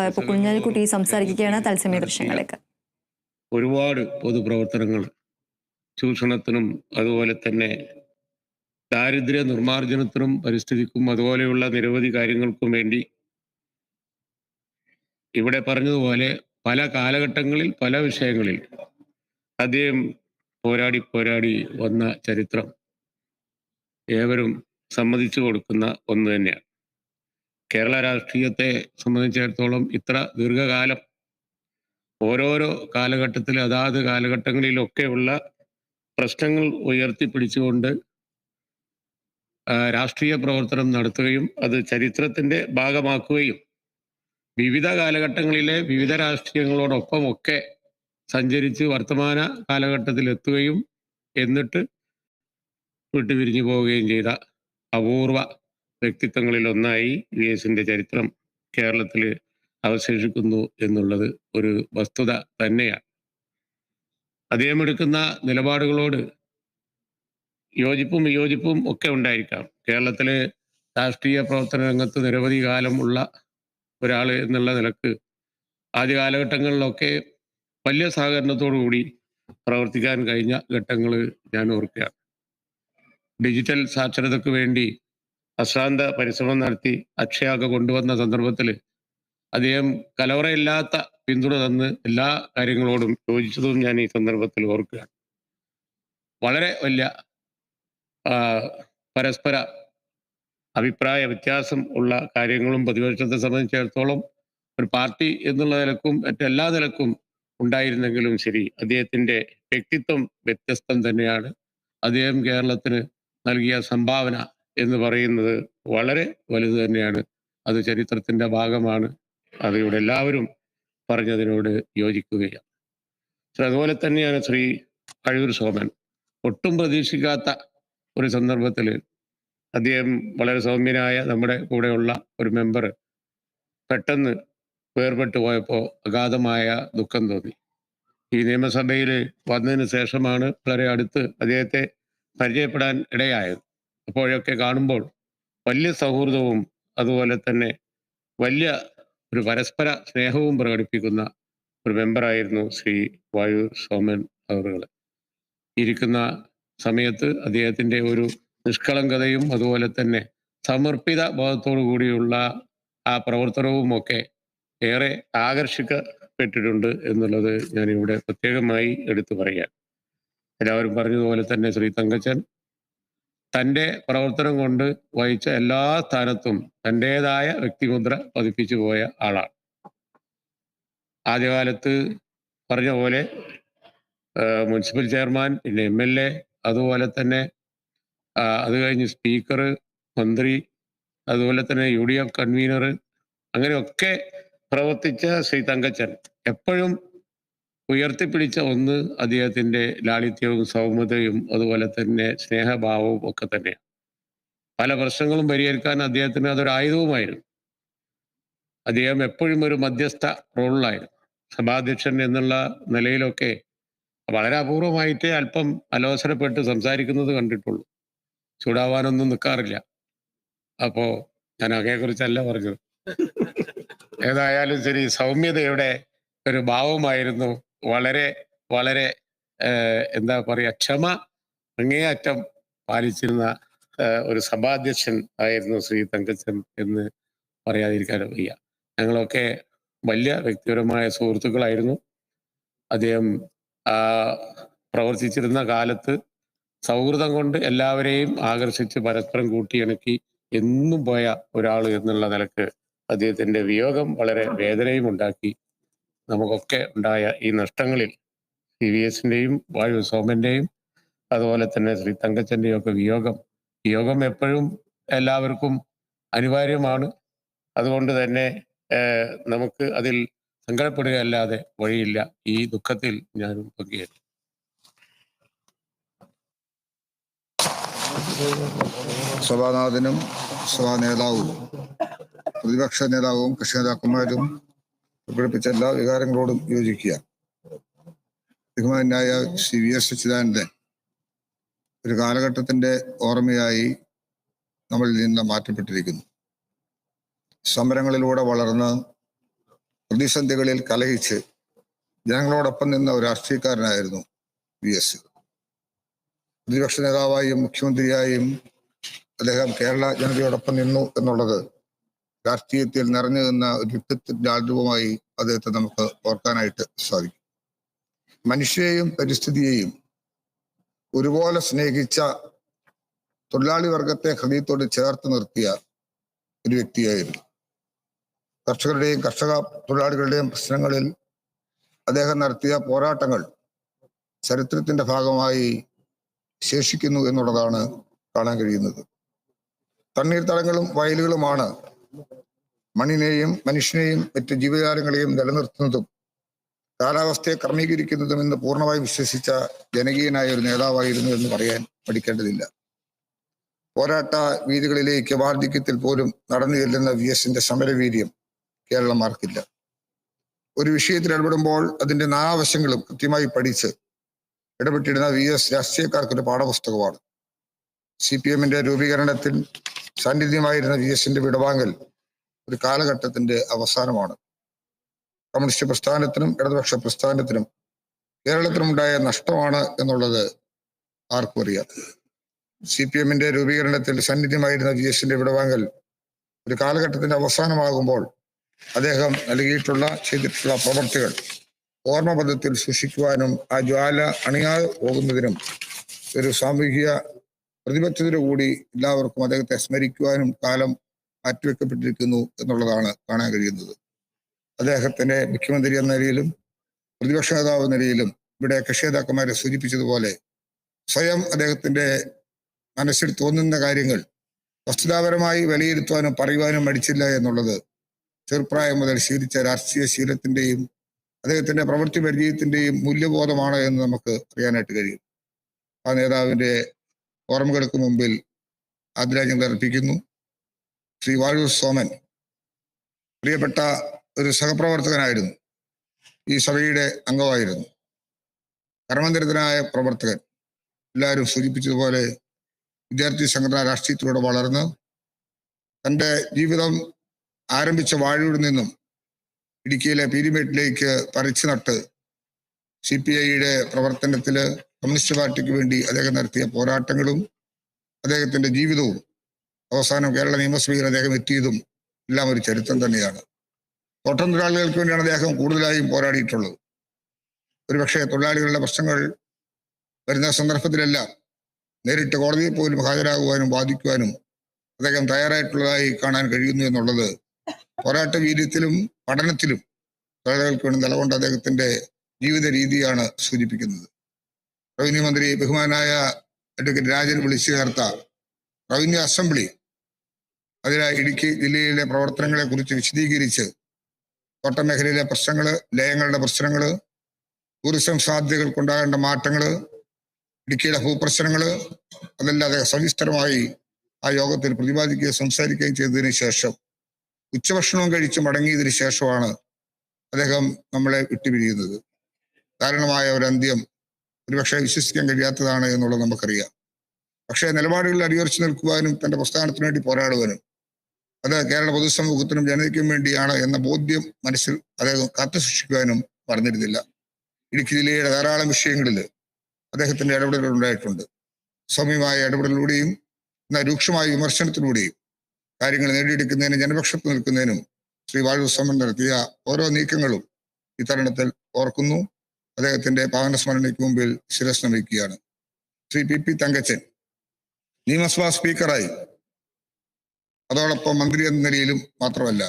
ഇപ്പൊ കുഞ്ഞാലിക്കുട്ടി സംസാരിക്കുകയാണ് തത്സമയ ദൃശ്യങ്ങളിലേക്ക്. ഒരുപാട് പൊതുപ്രവർത്തനങ്ങൾ ചൂഷണത്തിനും അതുപോലെ തന്നെ ദാരിദ്ര്യ നിർമ്മാർജ്ജനത്തിനും പരിസ്ഥിതിക്കും അതുപോലെയുള്ള നിരവധി കാര്യങ്ങൾക്കും വേണ്ടി ഇവിടെ പറഞ്ഞതുപോലെ പല കാലഘട്ടങ്ങളിൽ പല വിഷയങ്ങളിൽ അദ്ദേഹം പോരാടി വന്ന ചരിത്രം ഏവരും സമ്മതിച്ചു കൊടുക്കുന്ന ഒന്ന് തന്നെയാണ്. കേരള രാഷ്ട്രീയത്തെ സംബന്ധിച്ചിടത്തോളം ഇത്ര ദീർഘകാലം ഓരോരോ കാലഘട്ടത്തിൽ അതാത് കാലഘട്ടങ്ങളിലൊക്കെയുള്ള പ്രശ്നങ്ങൾ ഉയർത്തിപ്പിടിച്ചുകൊണ്ട് രാഷ്ട്രീയ പ്രവർത്തനം നടത്തുകയും അത് ചരിത്രത്തിന്റെ ഭാഗമാക്കുകയും വിവിധ കാലഘട്ടങ്ങളിലെ വിവിധ രാഷ്ട്രീയങ്ങളോടൊപ്പമൊക്കെ സഞ്ചരിച്ച് വർത്തമാന കാലഘട്ടത്തിൽ എത്തുകയും എന്നിട്ട് വിട്ടുപിരിഞ്ഞു പോവുകയും ചെയ്ത അപൂർവ വ്യക്തിത്വങ്ങളിൽ ഒന്നായി VS-ന്റെ ചരിത്രം കേരളത്തിൽ അവശേഷിക്കുന്നു എന്നുള്ളത് ഒരു വസ്തുത തന്നെയാണ്. അദ്ദേഹം എടുക്കുന്ന നിലപാടുകളോട് യോജിപ്പും വിയോജിപ്പും ഒക്കെ ഉണ്ടായിരിക്കാം. കേരളത്തിലെ രാഷ്ട്രീയ പ്രവർത്തന രംഗത്ത് നിരവധി കാലം ഉള്ള ഒരാൾ എന്നുള്ള നിലക്ക് ആദ്യ കാലഘട്ടങ്ങളിലൊക്കെ വലിയ സഹകരണത്തോടു കൂടി പ്രവർത്തിക്കാൻ കഴിഞ്ഞ ഘട്ടങ്ങൾ ഞാൻ ഓർക്കുകയാണ്. ഡിജിറ്റൽ സാക്ഷരതയ്ക്ക് വേണ്ടി അശ്രാന്ത പരിശ്രമം നടത്തി അക്ഷയൊക്കെ കൊണ്ടുവന്ന സന്ദർഭത്തിൽ അദ്ദേഹം കലവറയില്ലാത്ത പിന്തുണ തന്ന് എല്ലാ കാര്യങ്ങളോടും യോജിച്ചതും ഞാൻ ഈ സന്ദർഭത്തിൽ ഓർക്കുകയാണ്. വളരെ വലിയ പരസ്പര അഭിപ്രായ വ്യത്യാസം ഉള്ള കാര്യങ്ങളും പ്രതിപക്ഷത്തെ സംബന്ധിച്ചിടത്തോളം ഒരു പാർട്ടി എന്നുള്ള നിലക്കും മറ്റെല്ലാ നിലക്കും ഉണ്ടായിരുന്നെങ്കിലും ശരി, അദ്ദേഹത്തിൻ്റെ വ്യക്തിത്വം വ്യത്യസ്തം തന്നെയാണ്. അദ്ദേഹം കേരളത്തിന് നൽകിയ സംഭാവന എന്ന് പറയുന്നത് വളരെ വലുത് തന്നെയാണ്. അത് ചരിത്രത്തിൻ്റെ ഭാഗമാണ്. അത് ഇവിടെ എല്ലാവരും പറഞ്ഞതിനോട് യോജിക്കുകയാണ്. അതുപോലെ തന്നെയാണ് ശ്രീ വഴൂർ സോമൻ. ഒട്ടും പ്രതീക്ഷിക്കാത്ത ഒരു സന്ദർഭത്തിൽ അദ്ദേഹം വളരെ സൗമ്യനായ നമ്മുടെ കൂടെയുള്ള ഒരു മെമ്പർ പെട്ടെന്ന് വേർപെട്ടു പോയപ്പോൾ അഗാധമായ ദുഃഖം തോന്നി. ഈ നിയമസഭയിൽ വന്നതിന് ശേഷമാണ് വളരെ അടുത്ത് അദ്ദേഹത്തെ പരിചയപ്പെടാൻ ഇടയായത്. അപ്പോഴൊക്കെ കാണുമ്പോൾ വലിയ സൗഹൃദവും അതുപോലെ തന്നെ വലിയ ഒരു പരസ്പര സ്നേഹവും പ്രകടിപ്പിക്കുന്ന ഒരു മെമ്പറായിരുന്നു ശ്രീ വഴൂർ സോമൻ അവറുകൾ. ഇരിക്കുന്ന സമയത്ത് അദ്ദേഹത്തിൻ്റെ ഒരു നിഷ്കളങ്കതയും അതുപോലെ തന്നെ സമർപ്പിത ബോധത്തോടു കൂടിയുള്ള ആ പ്രവർത്തനവും ഒക്കെ ഏറെ ആകർഷിക്കപ്പെട്ടിട്ടുണ്ട് എന്നുള്ളത് ഞാനിവിടെ പ്രത്യേകമായി എടുത്തു പറയാം. എല്ലാവരും പറഞ്ഞതുപോലെ തന്നെ ശ്രീ തങ്കച്ചൻ തൻ്റെ പ്രവർത്തനം കൊണ്ട് വഹിച്ച എല്ലാ സ്ഥാനത്തും തൻ്റെതായ വ്യക്തിമുദ്ര പതിപ്പിച്ചു പോയ ആളാണ്. ആദ്യകാലത്ത് പറഞ്ഞ പോലെ മുനിസിപ്പൽ ചെയർമാൻ, പിന്നെ MLA, അതുപോലെ തന്നെ അത് കഴിഞ്ഞ് സ്പീക്കർ, മന്ത്രി, അതുപോലെ തന്നെ UDF കൺവീനർ, അങ്ങനെയൊക്കെ പ്രവർത്തിച്ച ശ്രീ തങ്കച്ചൻ എപ്പോഴും ഉയർത്തിപ്പിടിച്ച ഒന്ന് അദ്ദേഹത്തിൻ്റെ ലാളിത്യവും സൗമ്യതയും അതുപോലെ തന്നെ സ്നേഹഭാവവും ഒക്കെ തന്നെയാണ്. പല പ്രശ്നങ്ങളും പരിഹരിക്കാൻ അദ്ദേഹത്തിന് അതൊരു ആയുധവുമായിരുന്നു. അദ്ദേഹം എപ്പോഴും ഒരു മധ്യസ്ഥ റോളിലായിരുന്നു. സഭാധ്യക്ഷൻ എന്നുള്ള നിലയിലൊക്കെ വളരെ അപൂർവമായിട്ടേ അല്പം അലോസരപ്പെട്ട് സംസാരിക്കുന്നത് കണ്ടിട്ടുള്ളൂ. ചൂടാവാനൊന്നും നിൽക്കാറില്ല. അപ്പോ ഞാൻ അങ്ങയെക്കുറിച്ചല്ല പറഞ്ഞത്. ഏതായാലും ശരി, സൗമ്യതയുടെ ഒരു ഭാവമായിരുന്നു. വളരെ വളരെ എന്താ പറയുക, ക്ഷമ അങ്ങേയറ്റം പാലിച്ചിരുന്ന ഒരു സഭാധ്യക്ഷൻ ആയിരുന്നു ശ്രീ തങ്കച്ചൻ എന്ന് പറയാതിരിക്കാൻ വയ്യ. ഞങ്ങളൊക്കെ വലിയ വ്യക്തിപരമായ സുഹൃത്തുക്കളായിരുന്നു. അദ്ദേഹം പ്രവർത്തിച്ചിരുന്ന കാലത്ത് സൗഹൃദം കൊണ്ട് എല്ലാവരെയും ആകർഷിച്ച് പരസ്പരം കൂട്ടിയിണക്കി എന്നും പോയ ഒരാൾ എന്നുള്ള നിലക്ക് അദ്ദേഹത്തിൻ്റെ വിയോഗം വളരെ വേദനയും ഉണ്ടാക്കി. നമുക്കൊക്കെ ഉണ്ടായ ഈ നഷ്ടങ്ങളിൽ VS-ൻ്റെയും വഴൂർ സോമൻ്റെയും അതുപോലെ തന്നെ ശ്രീ തങ്കച്ചൻ്റെയും ഒക്കെ വിയോഗം എപ്പോഴും എല്ലാവർക്കും അനിവാര്യമാണ്. അതുകൊണ്ട് തന്നെ നമുക്ക് അതിൽ സങ്കടപ്പെടുകയല്ലാതെ വഴിയില്ല. ഈ ദുഃഖത്തിൽ ഞാനും പങ്കുചേരും. സഭാനാഥനും സഭാ നേതാവും പ്രതിപക്ഷ നേതാവും കക്ഷി നേതാക്കന്മാരും പ്രകടിപ്പിച്ച എല്ലാ വികാരങ്ങളോടും യോജിക്കുക. ബഹുമാന്യനായ ശ്രീ VS അച്യുതാനന്ദൻ ഒരു കാലഘട്ടത്തിന്റെ ഓർമ്മയായി നമ്മളിൽ നിന്ന് മാറ്റപ്പെട്ടിരിക്കുന്നു. സമരങ്ങളിലൂടെ വളർന്ന് പ്രതിസന്ധികളിൽ കലഹിച്ച് ജനങ്ങളോടൊപ്പം നിന്ന ഒരു രാഷ്ട്രീയക്കാരനായിരുന്നു VS. പ്രതിപക്ഷ നേതാവായും മുഖ്യമന്ത്രിയായും അദ്ദേഹം കേരള ജനതയോടൊപ്പം നിന്നു എന്നുള്ളത് രാഷ്ട്രീയത്തിൽ നിറഞ്ഞു നിന്ന ഒരു വ്യക്തിത്വത്തിന്റെ ആൽരൂപമായി അദ്ദേഹത്തെ നമുക്ക് ഓർക്കാനായിട്ട് സാധിക്കും. മനുഷ്യരെയും പരിസ്ഥിതിയെയും ഒരുപോലെ സ്നേഹിച്ച തൊഴിലാളി വർഗത്തെ ഹൃദയത്തോട് ചേർത്ത് നിർത്തിയ ഒരു വ്യക്തിയായിരുന്നു. കർഷകരുടെയും കർഷക തൊഴിലാളികളുടെയും പ്രശ്നങ്ങളിൽ അദ്ദേഹം നടത്തിയ പോരാട്ടങ്ങൾ ചരിത്രത്തിന്റെ ഭാഗമായി ശേഷിക്കുന്നു എന്നുള്ളതാണ് കാണാൻ കഴിയുന്നത്. തണ്ണീർത്തടങ്ങളും വയലുകളുമാണ് മണ്ണിനെയും മനുഷ്യനെയും മറ്റ് ജീവജാലങ്ങളെയും നിലനിർത്തുന്നതും കാലാവസ്ഥയെ ക്രമീകരിക്കുന്നതും എന്ന് പൂർണ്ണമായി വിശ്വസിച്ച ജനകീയനായ ഒരു നേതാവായിരുന്നു എന്ന് പറയാൻ പഠിക്കേണ്ടതില്ല. പോരാട്ട വീതികളിലേക്ക് വാർദ്ധക്യത്തിൽ പോലും നടന്നു ചെല്ലുന്ന VSന്റെ സമരവീര്യം കേരളമാർക്കില്ല. ഒരു വിഷയത്തിൽ ഇടപെടുമ്പോൾ അതിന്റെ നാനാവശങ്ങളും കൃത്യമായി പഠിച്ച് ഇടപെട്ടിരുന്ന VS രാഷ്ട്രീയക്കാർക്കൊരു പാഠപുസ്തകമാണ്. CPMന്റെ രൂപീകരണത്തിൽ സാന്നിധ്യമായിരുന്ന VSന്റെ വിടവാങ്ങൽ ഒരു കാലഘട്ടത്തിന്റെ അവസാനമാണ്. കമ്മ്യൂണിസ്റ്റ് പ്രസ്ഥാനത്തിനും ഇടതുപക്ഷ പ്രസ്ഥാനത്തിനും കേരളത്തിനുണ്ടായ നഷ്ടമാണ് എന്നുള്ളത് ആർക്കും അറിയാം. CPMന്റെ രൂപീകരണത്തിൽ സാന്നിധ്യമായിരുന്ന VSന്റെ വിടവാങ്ങൽ ഒരു കാലഘട്ടത്തിന്റെ അവസാനമാകുമ്പോൾ അദ്ദേഹം ചെയ്തിട്ടുള്ള പ്രവർത്തികൾ ഓർമ്മപഥത്തിൽ സൂക്ഷിക്കുവാനും ആ ജ്വാല അണിയാതെ പോകുന്നതിനും ഒരു സാമൂഹിക പ്രതിബദ്ധതയോടു കൂടി എല്ലാവർക്കും അദ്ദേഹത്തെ സ്മരിക്കുവാനും കാലം മാറ്റിവെക്കപ്പെട്ടിരിക്കുന്നു എന്നുള്ളതാണ് കാണാൻ കഴിയുന്നത്. അദ്ദേഹത്തിന്റെ മുഖ്യമന്ത്രി എന്ന നിലയിലും പ്രതിപക്ഷ നേതാവ് എന്ന നിലയിലും ഇവിടെ കക്ഷി നേതാക്കന്മാരെ സൂചിപ്പിച്ചതുപോലെ സ്വയം അദ്ദേഹത്തിന്റെ മനസ്സിൽ തോന്നുന്ന കാര്യങ്ങൾ വസ്തുതാപരമായി വിലയിരുത്തുവാനും പറയുവാനും മടിച്ചില്ല എന്നുള്ളത് ചെറുപ്രായം മുതൽ ശീലിച്ച രാഷ്ട്രീയ ശീലത്തിന്റെയും അദ്ദേഹത്തിന്റെ പ്രവൃത്തി പരിചയത്തിന്റെയും മൂല്യബോധമാണ് എന്ന് നമുക്ക് അറിയാനായിട്ട് കഴിയും. ആ നേതാവിന്റെ ഓർമ്മകൾക്ക് മുമ്പിൽ ആദരാഞ്ജലികൾ അർപ്പിക്കുന്നു. ശ്രീ വാഴൂർ സോമൻ പ്രിയപ്പെട്ട ഒരു സഹപ്രവർത്തകനായിരുന്നു. ഈ സഭയുടെ അംഗമായിരുന്നു. കർമ്മനിരതനായ പ്രവർത്തകൻ. എല്ലാവരും സൂചിപ്പിച്ചതുപോലെ വിദ്യാർത്ഥി സംഘടനാ രാഷ്ട്രീയത്തിലൂടെ വളർന്ന് തൻ്റെ ജീവിതം ആരംഭിച്ച വാഴൂരിൽ നിന്നും ഇടുക്കിയിലെ പീരിമേട്ടിലേക്ക് പറിച്ചു നട്ട് CPIയുടെ പ്രവർത്തനത്തില് കമ്മ്യൂണിസ്റ്റ് പാർട്ടിക്ക് വേണ്ടി അദ്ദേഹം നടത്തിയ പോരാട്ടങ്ങളും അദ്ദേഹത്തിന്റെ ജീവിതവും അവസാനം കേരള നിയമസഭയിൽ അദ്ദേഹം എത്തിയതും എല്ലാം ഒരു ചരിത്രം തന്നെയാണ്. തോട്ടം തൊഴിലാളികൾക്ക് വേണ്ടിയാണ് അദ്ദേഹം കൂടുതലായും പോരാടിയിട്ടുള്ളത്. ഒരുപക്ഷെ തൊഴിലാളികളുടെ പ്രശ്നങ്ങൾ വരുന്ന സന്ദർഭത്തിലെല്ലാം നേരിട്ട് കോടതിയിൽ പോലും ഹാജരാകുവാനും വാദിക്കുവാനും അദ്ദേഹം തയ്യാറായിട്ടുള്ളതായി കാണാൻ കഴിയുന്നു എന്നുള്ളത് പോരാട്ട വീര്യത്തിലും പഠനത്തിലും തൊഴിലാളികൾക്ക് വേണ്ടി നിലകൊണ്ട അദ്ദേഹത്തിന്റെ ജീവിത രീതിയാണ് സൂചിപ്പിക്കുന്നത്. റവന്യൂ മന്ത്രി ബഹുമാനായ അഡ്വക്കേറ്റ് രാജൻ വിളിച്ചു ചേർത്ത റവന്യൂ അസംബ്ലി അതിലെ ഇടുക്കി ജില്ലയിലെ പ്രവർത്തനങ്ങളെ കുറിച്ച് വിശദീകരിച്ച് തോട്ടം മേഖലയിലെ പ്രശ്നങ്ങള്, ലയങ്ങളുടെ പ്രശ്നങ്ങള്, ടൂറിസം സാധ്യതകൾക്കുണ്ടാകേണ്ട മാറ്റങ്ങള്, ഇടുക്കിയുടെ ഭൂപ്രശ്നങ്ങള് അതെല്ലാം അദ്ദേഹം സവിസ്തരമായി ആ യോഗത്തിൽ പ്രതിപാദിക്കുകയും സംസാരിക്കുകയും ചെയ്തതിനു ശേഷം ഉച്ചഭക്ഷണവും കഴിച്ച് മടങ്ങിയതിനു ശേഷമാണ് അദ്ദേഹം നമ്മളെ വിട്ടുപിരിയുന്നത്. കാരണമായ ഒരു അന്ത്യം ഒരുപക്ഷെ വിശ്വസിക്കാൻ കഴിയാത്തതാണ് എന്നുള്ളത് നമുക്കറിയാം. പക്ഷേ നിലപാടുകളിൽ അടിയുറച്ചു നിൽക്കുവാനും തന്റെ പ്രസ്ഥാനത്തിന് വേണ്ടി പോരാടുവാനും അത് കേരള പൊതുസമൂഹത്തിനും ജനതയ്ക്കും വേണ്ടിയാണ് എന്ന ബോധ്യം മനസ്സിൽ അദ്ദേഹം കാത്തു സൂക്ഷിക്കുവാനും പറഞ്ഞിരുന്നില്ല. ഇടുക്കി ജില്ലയുടെ ധാരാളം വിഷയങ്ങളിൽ അദ്ദേഹത്തിന്റെ ഇടപെടലുകൾ ഉണ്ടായിട്ടുണ്ട്. സൗമ്യമായ ഇടപെടലിലൂടെയും എന്നാൽ രൂക്ഷമായ വിമർശനത്തിലൂടെയും കാര്യങ്ങൾ നേടിയെടുക്കുന്നതിനും ജനപക്ഷത്ത് നിൽക്കുന്നതിനും ശ്രീ വാഴൂർ സോമൻ നടത്തിയ ഓരോ നീക്കങ്ങളും ഇത്തരണത്തിൽ ഓർക്കുന്നു. അദ്ദേഹത്തിന്റെ പാവന സ്മരണയ്ക്ക് മുമ്പിൽ ശിരസ് നമിക്കുകയാണ്. ശ്രീ PP തങ്കച്ചൻ നിയമസഭാ സ്പീക്കറായി, അതോടൊപ്പം മന്ത്രി എന്ന നിലയിലും മാത്രമല്ല,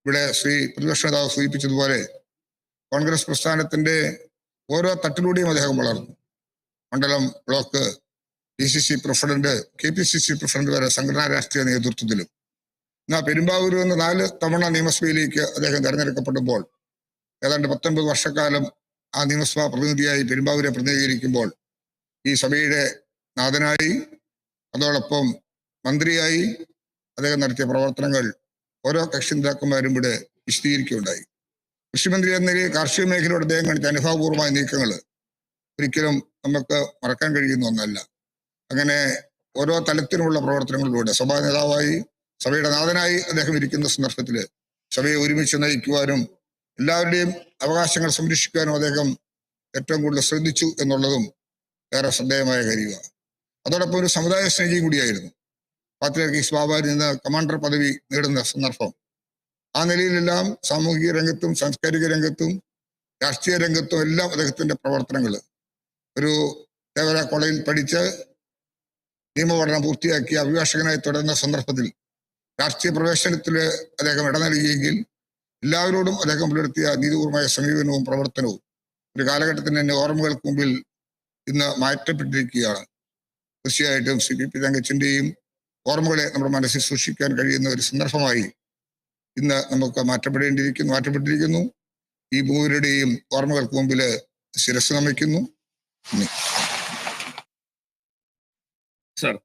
ഇവിടെ ശ്രീ പ്രതിപക്ഷ നേതാവ് സൂചിപ്പിച്ചതുപോലെ കോൺഗ്രസ് പ്രസ്ഥാനത്തിന്റെ ഓരോ തട്ടിലൂടെയും അദ്ദേഹം വളർന്നു. മണ്ഡലം, block, DCC president, KPCC president വരെ സംഘടനാ രാഷ്ട്രീയ നേതൃത്വത്തിലും. എന്നാൽ പെരുമ്പാവൂരിൽ നിന്ന് 4 തവണ നിയമസഭയിലേക്ക് അദ്ദേഹം തെരഞ്ഞെടുക്കപ്പെടുമ്പോൾ ഏതാണ്ട് 19 വർഷക്കാലം ആ നിയമസഭാ പ്രതിനിധിയായി പെരുമ്പാവൂരെ പ്രതിനിധീകരിക്കുമ്പോൾ ഈ സഭയുടെ നാഥനായി അതോടൊപ്പം മന്ത്രിയായി അദ്ദേഹം നടത്തിയ പ്രവർത്തനങ്ങൾ ഓരോ കക്ഷി നേതാക്കന്മാരും ഇവിടെ വിശദീകരിക്കുകയുണ്ടായി. കൃഷിമന്ത്രി എന്ന നിലയിൽ കാർഷിക മേഖലയോട് അദ്ദേഹം കാണിച്ച അനുഭാവപൂർവമായ നീക്കങ്ങൾ ഒരിക്കലും നമുക്ക് മറക്കാൻ കഴിയുന്ന ഒന്നല്ല. അങ്ങനെ ഓരോ തലത്തിലുമുള്ള പ്രവർത്തനങ്ങളിലൂടെ സഭാ നേതാവായി, സഭയുടെ നാഥനായി അദ്ദേഹം ഇരിക്കുന്ന സന്ദർഭത്തിൽ സഭയെ ഒരുമിച്ച് നയിക്കുവാനും എല്ലാവരുടെയും അവകാശങ്ങൾ സംരക്ഷിക്കാനും അദ്ദേഹം ഏറ്റവും കൂടുതൽ ശ്രദ്ധിച്ചു എന്നുള്ളതും ഏറെ ശ്രദ്ധേയമായ കാര്യമാണ്. അതോടൊപ്പം ഒരു സമുദായ സ്നേഹിയും കൂടിയായിരുന്നു. പാത്രിയാർക്കീസ് ബാബായിൽ നിന്ന് കമാൻഡർ പദവി നേടുന്ന സന്ദർഭം. ആ നിലയിലെല്ലാം സാമൂഹിക രംഗത്തും സാംസ്കാരിക രംഗത്തും രാഷ്ട്രീയ രംഗത്തും എല്ലാം അദ്ദേഹത്തിന്റെ പ്രവർത്തനങ്ങൾ. ഒരു തേവര കോളേജിൽ പഠിച്ച് നിയമപഠനം പൂർത്തിയാക്കി അഭിഭാഷകനായി തുടരുന്ന സന്ദർഭത്തിൽ രാഷ്ട്രീയ പ്രവേശനത്തിൽ അദ്ദേഹം ഇട നൽകിയെങ്കിൽ എല്ലാവരോടും അദ്ദേഹം പുലർത്തിയ നീതിപൂർവമായ സമീപനവും പ്രവർത്തനവും ഒരു കാലഘട്ടത്തിന് തന്നെ ഓർമ്മകൾക്ക് മുമ്പിൽ ഇന്ന് മാറ്റപ്പെട്ടിരിക്കുകയാണ്. തീർച്ചയായിട്ടും CPP തങ്കച്ചന്റെയും ഓർമ്മകളെ നമ്മുടെ മനസ്സിൽ സൂക്ഷിക്കാൻ കഴിയുന്ന ഒരു സന്ദർഭമായി ഇന്ന് നമുക്ക് മാറ്റപ്പെട്ടിരിക്കുന്നു. ഈ മൂവരുടെയും ഓർമ്മകൾക്ക് മുമ്പിൽ ശിരസ് നമിക്കുന്നു. സർ,